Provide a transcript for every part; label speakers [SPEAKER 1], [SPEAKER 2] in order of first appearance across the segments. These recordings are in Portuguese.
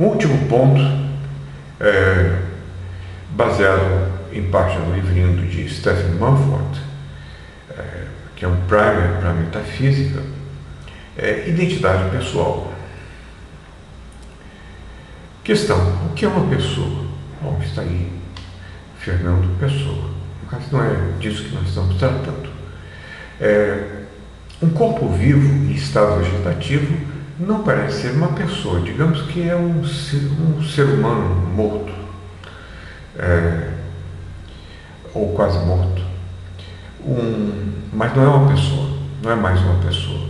[SPEAKER 1] Um último ponto, baseado em parte no livrinho de Stephen Mumford, que é um primer para a metafísica, é identidade pessoal. Questão: o que é uma pessoa? Bom, está aí Fernando Pessoa, mas não é disso que nós estamos tratando. Um corpo vivo em estado vegetativo não parece ser uma pessoa, digamos que é um ser humano morto, ou quase morto, mas não é uma pessoa, não é mais uma pessoa.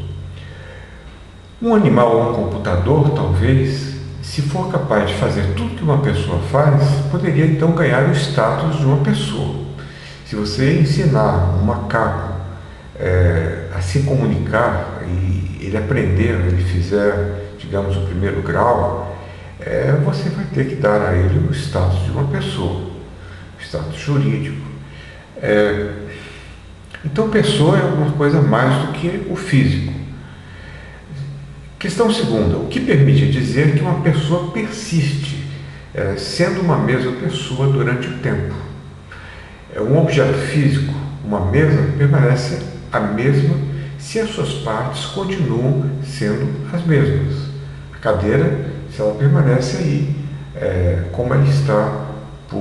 [SPEAKER 1] Um animal ou um computador, talvez, se for capaz de fazer tudo que uma pessoa faz, poderia então ganhar o status de uma pessoa. Se você ensinar um macaco a se comunicar e ele aprender, ele fizer, digamos, o primeiro grau, você vai ter que dar a ele o status de uma pessoa, o status jurídico. Então, pessoa é alguma coisa mais do que o físico. Questão segunda: o que permite dizer que uma pessoa persiste, sendo uma mesma pessoa durante o tempo? Um objeto físico, uma mesa, permanece a mesma se as suas partes continuam sendo as mesmas. A cadeira, se ela permanece aí, como ela está por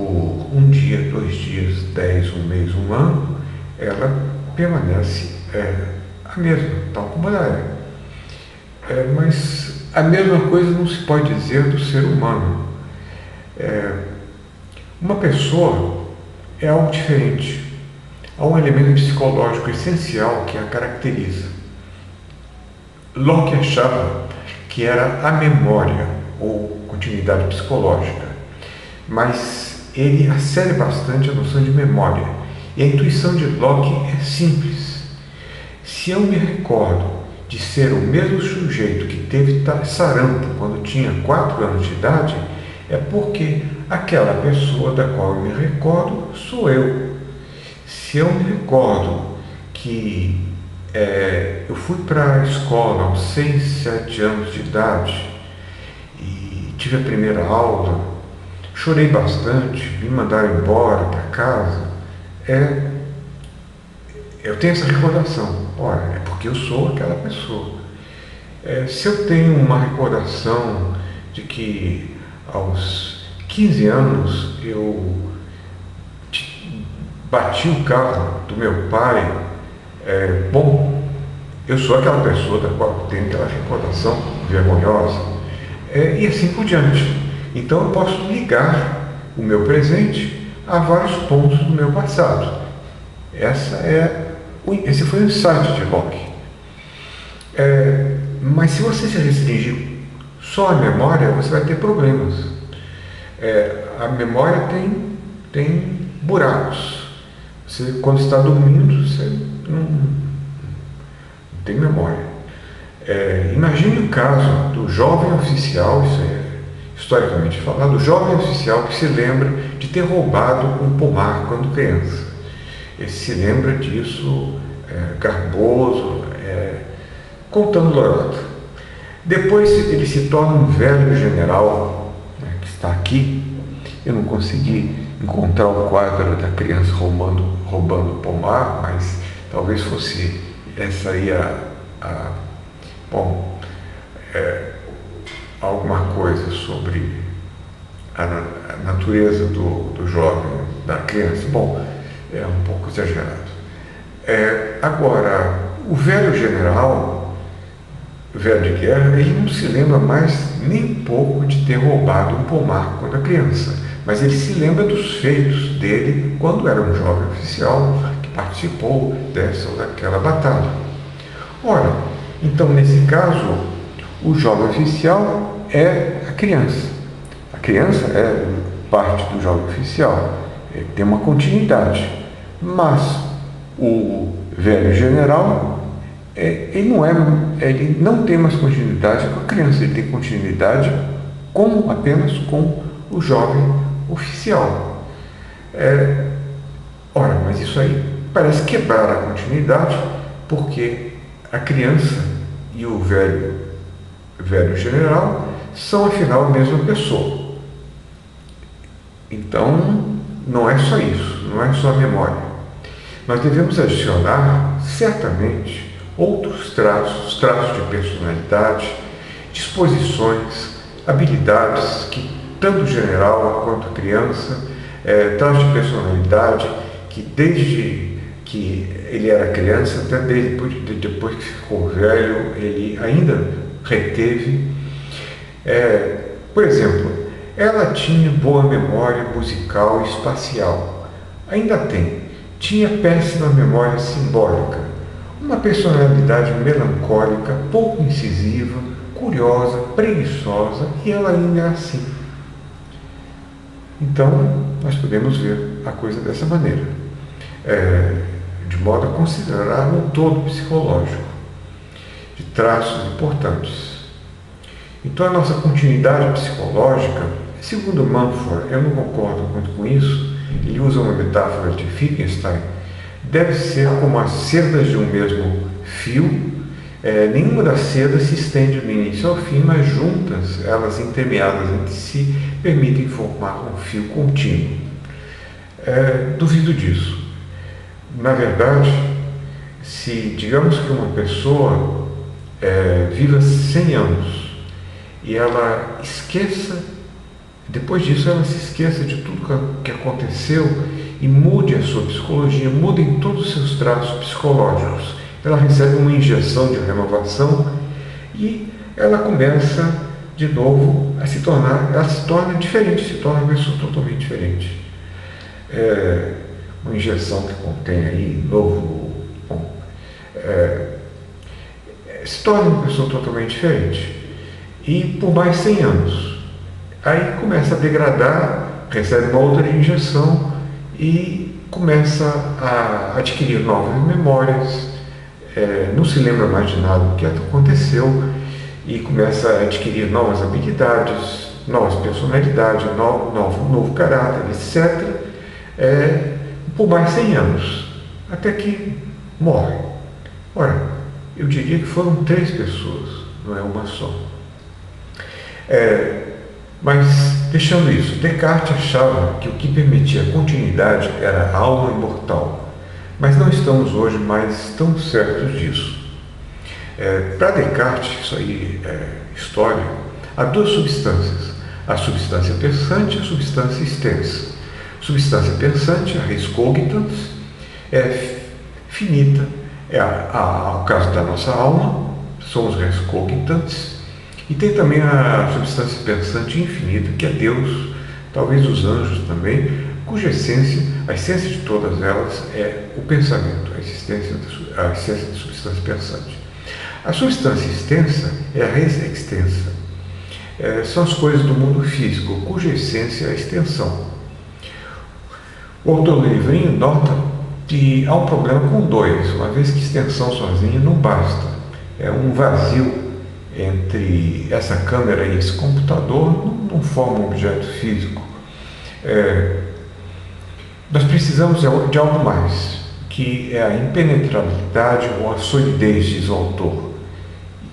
[SPEAKER 1] um dia, 2 dias, 10, um mês, um ano, ela permanece a mesma, tal como ela é. Mas a mesma coisa não se pode dizer do ser humano. Uma pessoa é algo diferente. Há um elemento psicológico essencial que a caracteriza. Locke achava que era a memória ou continuidade psicológica, mas ele acere bastante a noção de memória. E a intuição de Locke é simples. Se eu me recordo de ser o mesmo sujeito que teve sarampo quando tinha 4 anos de idade, é porque aquela pessoa da qual eu me recordo sou eu. Se eu me recordo que eu fui para a escola aos 6, 7 anos de idade e tive a primeira aula, chorei bastante, me mandaram embora para casa, eu tenho essa recordação. Ora, é porque eu sou aquela pessoa. Se eu tenho uma recordação de que aos 15 anos eu bati o carro do meu pai, bom, eu sou aquela pessoa da qual tenho aquela recordação vergonhosa, e assim por diante. Então eu posso ligar o meu presente a vários pontos do meu passado. Esse foi o insight de Locke. Mas se você se restringir só à memória, você vai ter problemas. A memória tem buracos. Você, quando está dormindo, você não tem memória. Imagine o caso do jovem oficial, isso é historicamente falado, do jovem oficial que se lembra de ter roubado um pomar quando criança. Ele se lembra disso, garboso, contando lorota. Depois ele se torna um velho general, que está aqui. Eu não consegui encontrar o quadro da criança roubando o pomar, mas talvez fosse essa aí alguma coisa sobre a natureza do jovem, da criança. Bom, é um pouco exagerado. Agora, o velho general, velho de guerra, ele não se lembra mais nem pouco de ter roubado um pomar quando era criança, mas ele se lembra dos feitos dele quando era um jovem oficial que participou dessa ou daquela batalha. Ora, então nesse caso, o jovem oficial é a criança. A criança é parte do jovem oficial, tem uma continuidade, mas o velho general ele não tem mais continuidade com a criança, ele tem continuidade apenas com o jovem oficial. Ora, mas isso aí parece quebrar a continuidade, porque a criança e o velho general são afinal a mesma pessoa. Então, não é só isso, não é só a memória. Nós devemos adicionar, certamente, outros traços, traços de personalidade, disposições, habilidades que tanto o general quanto a criança, traços de personalidade que desde que ele era criança até depois que ficou velho, ele ainda reteve. Por exemplo, ela tinha boa memória musical e espacial. Ainda tem. Tinha péssima memória simbólica. Uma personalidade melancólica, pouco incisiva, curiosa, preguiçosa, e ela ainda é assim. Então, nós podemos ver a coisa dessa maneira, de modo a considerar um todo psicológico, de traços importantes. Então, a nossa continuidade psicológica, segundo Mumford, eu não concordo muito com isso, ele usa uma metáfora de Wittgenstein, deve ser como as cerdas de um mesmo fio. Nenhuma das cerdas se estende do início ao fim, mas juntas, elas entremeadas entre si, permitem formar um fio contínuo. Duvido disso. Na verdade, se digamos que uma pessoa viva 100 anos e ela esqueça, depois disso ela se esqueça de tudo que aconteceu e mude a sua psicologia, mude em todos os seus traços psicológicos, ela recebe uma injeção de renovação e ela começa de novo a se tornar, ela se torna diferente, se torna uma pessoa totalmente diferente. Uma injeção que contém aí se torna uma pessoa totalmente diferente. E por mais 100 anos. Aí começa a degradar, recebe uma outra injeção e começa a adquirir novas memórias, não se lembra mais de nada do que aconteceu e começa a adquirir novas habilidades, novas personalidades, novo caráter, etc. Por mais 100 anos, até que morre. Ora, eu diria que foram 3 pessoas, não é uma só. Mas, deixando isso, Descartes achava que o que permitia a continuidade era a alma imortal, mas não estamos hoje mais tão certos disso. Para Descartes, isso aí é história, há 2 substâncias, a substância pensante e a substância extensa. Substância pensante, a res cogitans, é finita, o caso da nossa alma, somos res cogitans. E tem também a substância pensante infinita, que é Deus, talvez os anjos também, cuja essência, a essência de todas elas é o pensamento, a essência da substância pensante. A substância extensa é a res extensa. São as coisas do mundo físico, cuja essência é a extensão. O autor do livrinho nota que há um problema com 2, uma vez que extensão sozinha não basta. É um vazio entre essa câmera e esse computador, não forma um objeto físico. Nós precisamos de algo mais, que é a impenetrabilidade ou a solidez, diz o autor.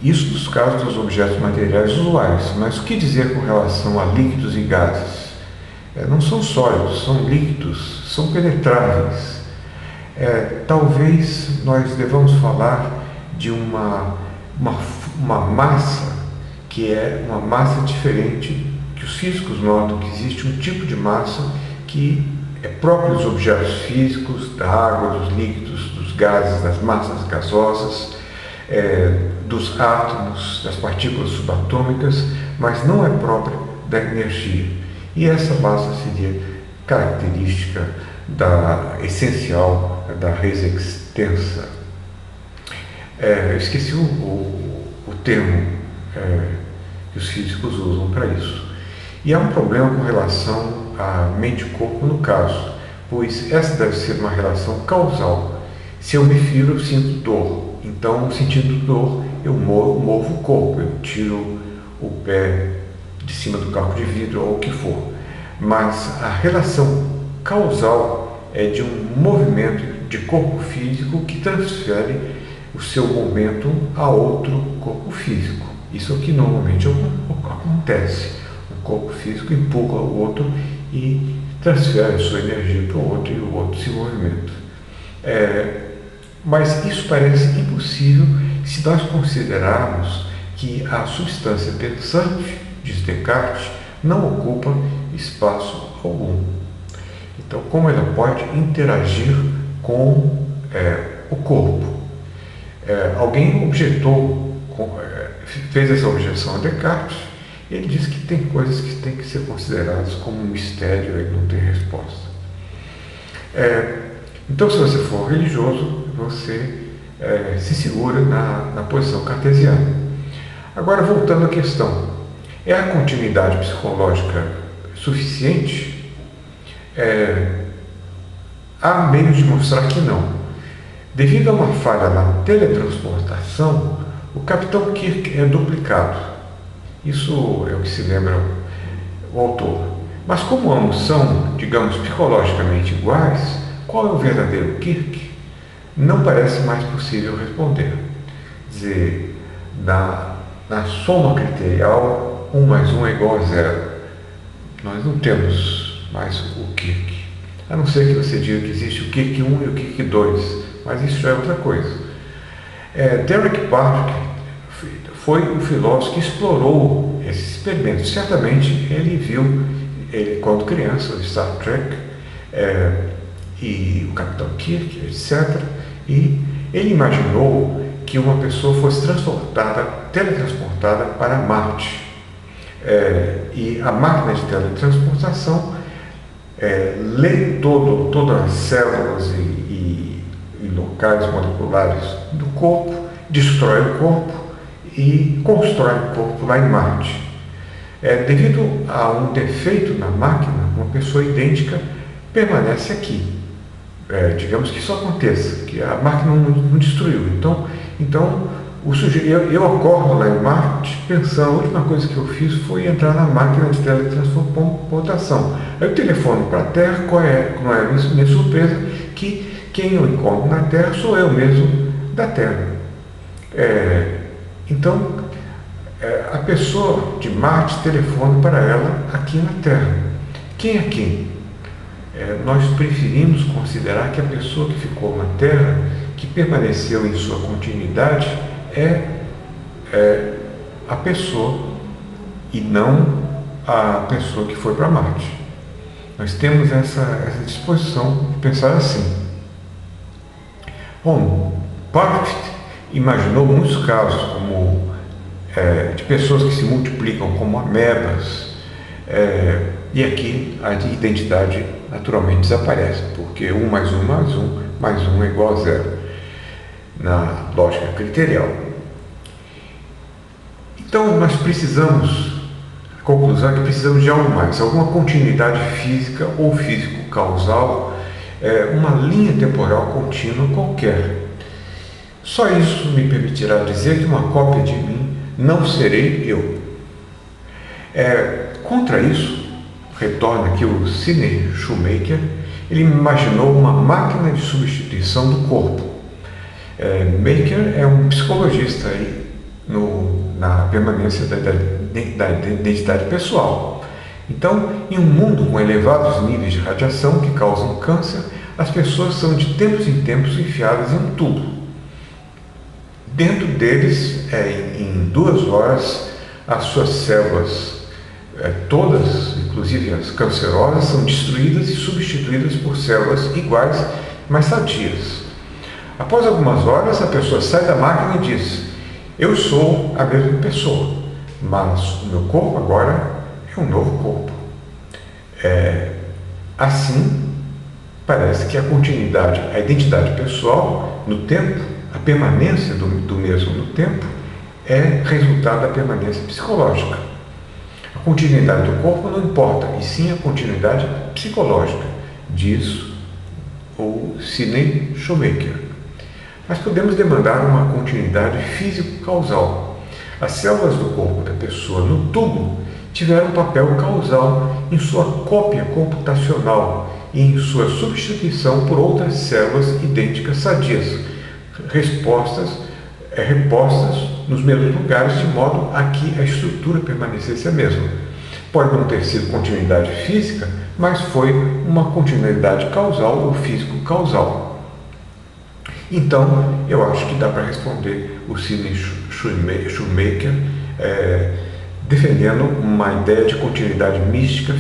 [SPEAKER 1] Isso nos casos dos objetos materiais usuais, mas o que dizer com relação a líquidos e gases? Não são sólidos, são líquidos, são penetráveis. Talvez nós devamos falar de uma massa que é uma massa diferente, que os físicos notam que existe um tipo de massa que é próprio dos objetos físicos, da água, dos líquidos, dos gases, das massas gasosas, dos átomos, das partículas subatômicas, mas não é própria da energia. E essa massa seria característica essencial da res extensa. Eu esqueci o termo que os físicos usam para isso. E há um problema com relação à mente e corpo no caso, pois essa deve ser uma relação causal. Se eu me firo, eu sinto dor. Então, sentindo dor, eu movo o corpo, eu tiro o pé de cima do caco de vidro ou o que for. Mas a relação causal é de um movimento de corpo físico que transfere o seu momento a outro corpo físico. Isso é o que normalmente acontece. O corpo físico empurra o outro e transfere a sua energia para o outro e o outro se movimenta. Mas isso parece impossível se nós considerarmos que a substância pensante, diz Descartes, não ocupa espaço algum. Então, como ela pode interagir com o corpo? Alguém objetou, fez essa objeção a Descartes. Ele disse que tem coisas que têm que ser consideradas como um mistério e não tem resposta. Então, se você for religioso, você se segura na posição cartesiana. Agora, voltando à questão, é a continuidade psicológica suficiente? Há meios de mostrar que não. Devido a uma falha na teletransportação, o Capitão Kirk é duplicado. Isso é o que se lembra o autor. Mas como ambos são, digamos, psicologicamente iguais, qual é o verdadeiro Kirk? Não parece mais possível responder. Dizer, na soma criterial, 1 mais 1 é igual a 0. Nós não temos mais o Kirk. A não ser que você diga que existe o Kirk 1 e o Kirk 2, mas isso já é outra coisa. Derek Parker foi um filósofo que explorou esses experimentos. Certamente ele viu, quando criança, o Star Trek e o Capitão Kirk, etc. E ele imaginou que uma pessoa fosse teletransportada para Marte. E a máquina de teletransportação lê todas as células e locais moleculares do corpo, destrói o corpo e constrói o corpo lá em Marte. Devido a um defeito na máquina, uma pessoa idêntica permanece aqui. Digamos que isso aconteça, que a máquina não destruiu. Então o sujeito, eu acordo lá em Marte pensando, a última coisa que eu fiz foi entrar na máquina de teletransportação. Aí eu telefono para a Terra, não é minha surpresa, que quem eu encontro na Terra sou eu mesmo da Terra. Então, a pessoa de Marte telefona para ela aqui na Terra. Quem é quem? Nós preferimos considerar que a pessoa que ficou na Terra, que permaneceu em sua continuidade, é a pessoa e não a pessoa que foi para Marte. Nós temos essa disposição de pensar assim. Bom, Parker imaginou muitos casos de pessoas que se multiplicam como amebas, e aqui a identidade naturalmente desaparece, porque 1 mais 1 mais 1 mais 1 é igual a 0, na lógica criterial. Então nós precisamos, a conclusão é que precisamos de algo mais, alguma continuidade física ou físico-causal, uma linha temporal contínua qualquer. Só isso me permitirá dizer que uma cópia de mim não serei eu. Contra isso, retorna aqui o Sidney Shoemaker, ele imaginou uma máquina de substituição do corpo. Maker é um psicologista aí na permanência da identidade pessoal. Então, em um mundo com elevados níveis de radiação que causam câncer, as pessoas são de tempos em tempos enfiadas em um tubo. Dentro deles, em 2 horas, as suas células, todas, inclusive as cancerosas, são destruídas e substituídas por células iguais, mas sadias. Após algumas horas, a pessoa sai da máquina e diz: eu sou a mesma pessoa, mas o meu corpo agora é um novo corpo. Assim, parece que a continuidade, a identidade pessoal no tempo, a permanência do mesmo no tempo, é resultado da permanência psicológica. A continuidade do corpo não importa, e sim a continuidade psicológica, diz o Sidney Shoemaker. Mas podemos demandar uma continuidade físico-causal. As células do corpo da pessoa no tubo tiveram um papel causal em sua cópia computacional e em sua substituição por outras células idênticas sadias, repostas nos mesmos lugares, de modo a que a estrutura permanecesse a mesma. Pode não ter sido continuidade física, mas foi uma continuidade causal ou físico-causal. Então, eu acho que dá para responder o Sidney Shoemaker defendendo uma ideia de continuidade mística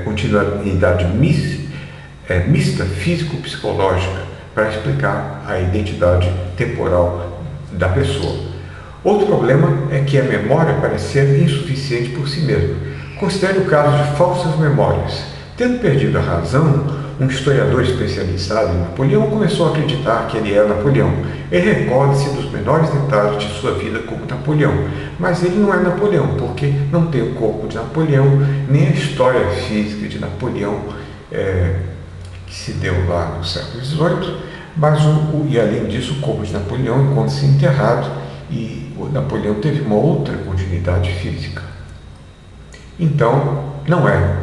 [SPEAKER 1] continuidade mista físico-psicológica para explicar a identidade temporal da pessoa. Outro problema é que a memória parece ser insuficiente por si mesma. Considere o caso de falsas memórias. Tendo perdido a razão, um historiador especializado em Napoleão começou a acreditar que ele era Napoleão. Ele recorda-se dos menores detalhes de sua vida como Napoleão, mas ele não é Napoleão, porque não tem o corpo de Napoleão, nem a história física de Napoleão que se deu lá no século XVIII, e além disso o corpo de Napoleão encontra-se enterrado e o Napoleão teve uma outra continuidade física. Então, não é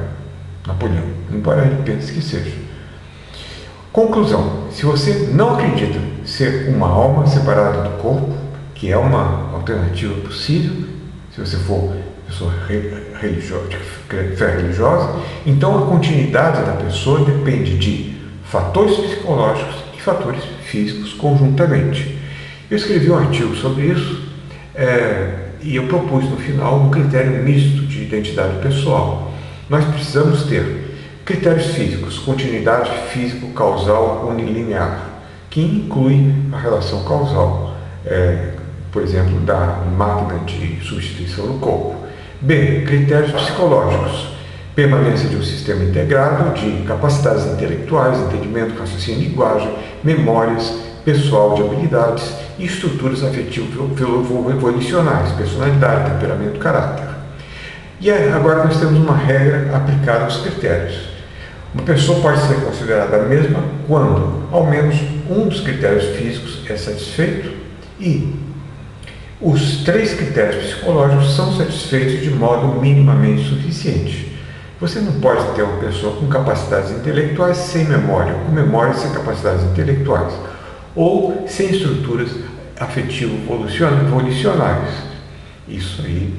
[SPEAKER 1] Napoleão, embora ele pense que seja. Conclusão: se você não acredita ser uma alma separada do corpo, que é uma alternativa possível, se você for pessoa religiosa, de fé religiosa, então a continuidade da pessoa depende de fatores psicológicos e fatores físicos conjuntamente. Eu escrevi um artigo sobre isso e eu propus no final um critério misto de identidade pessoal. Nós precisamos ter critérios físicos, continuidade físico-causal unilinear, que inclui a relação causal, por exemplo, da máquina de substituição do corpo. B. Critérios psicológicos, permanência de um sistema integrado de capacidades intelectuais, entendimento, raciocínio e linguagem, memórias, pessoal de habilidades e estruturas afetivo-volicionais, personalidade, temperamento, caráter. E agora nós temos uma regra aplicada aos critérios. Uma pessoa pode ser considerada a mesma quando ao menos um dos critérios físicos é satisfeito e os 3 critérios psicológicos são satisfeitos de modo minimamente suficiente. Você não pode ter uma pessoa com capacidades intelectuais sem memória, com memória sem capacidades intelectuais, ou sem estruturas afetivo-volicionais. Isso aí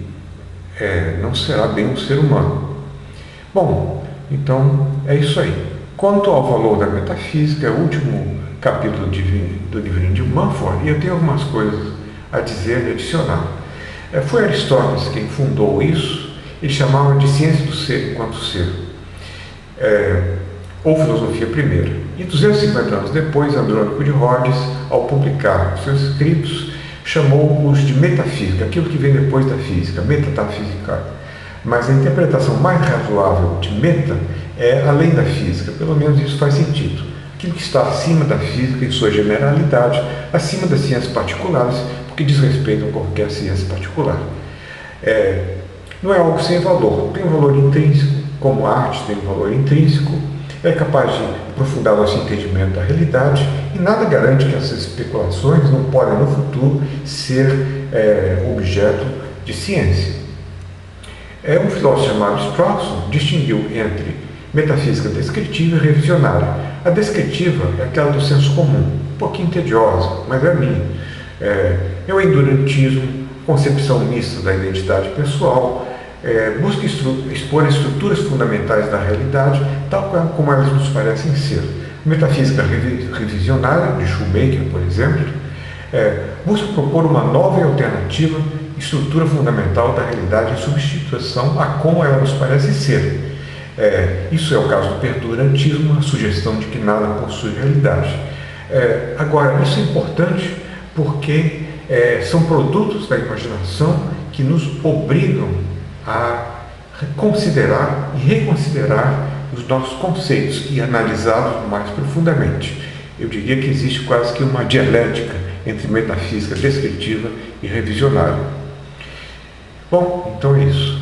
[SPEAKER 1] não será bem um ser humano. Bom, então é isso aí. Quanto ao valor da metafísica, é o último capítulo do livrinho de Mumford, e eu tenho algumas coisas a dizer e adicionar. Foi Aristóteles quem fundou isso. Ele chamava de ciência do ser enquanto ser, ou filosofia primeira. E 250 anos depois, Andrônico de Rhodes, ao publicar seus escritos, chamou-os de metafísica, aquilo que vem depois da física, metafísica. Mas a interpretação mais razoável de meta é além da física, pelo menos isso faz sentido. Aquilo que está acima da física em sua generalidade, acima das ciências particulares, porque diz respeito a qualquer ciência particular. Não é algo sem valor, tem um valor intrínseco, como a arte tem um valor intrínseco, é capaz de aprofundar nosso entendimento da realidade e nada garante que essas especulações não podem no futuro ser objeto de ciência. Um filósofo chamado Strawson distinguiu entre metafísica descritiva e revisionária. A descritiva é aquela do senso comum, um pouquinho tediosa, mas é a minha. É o endurantismo, concepção mista da identidade pessoal, busca expor estruturas fundamentais da realidade, tal como elas nos parecem ser. Metafísica revisionária, de Shoemaker, por exemplo, busca propor uma nova e alternativa estrutura fundamental da realidade em substituição a como ela nos parece ser. Isso é o caso do perdurantismo, a sugestão de que nada possui realidade. Agora, isso é importante porque são produtos da imaginação que nos obrigam a considerar e reconsiderar os nossos conceitos e analisá-los mais profundamente. Eu diria que existe quase que uma dialética entre metafísica descritiva e revisionária. Bom, então é isso.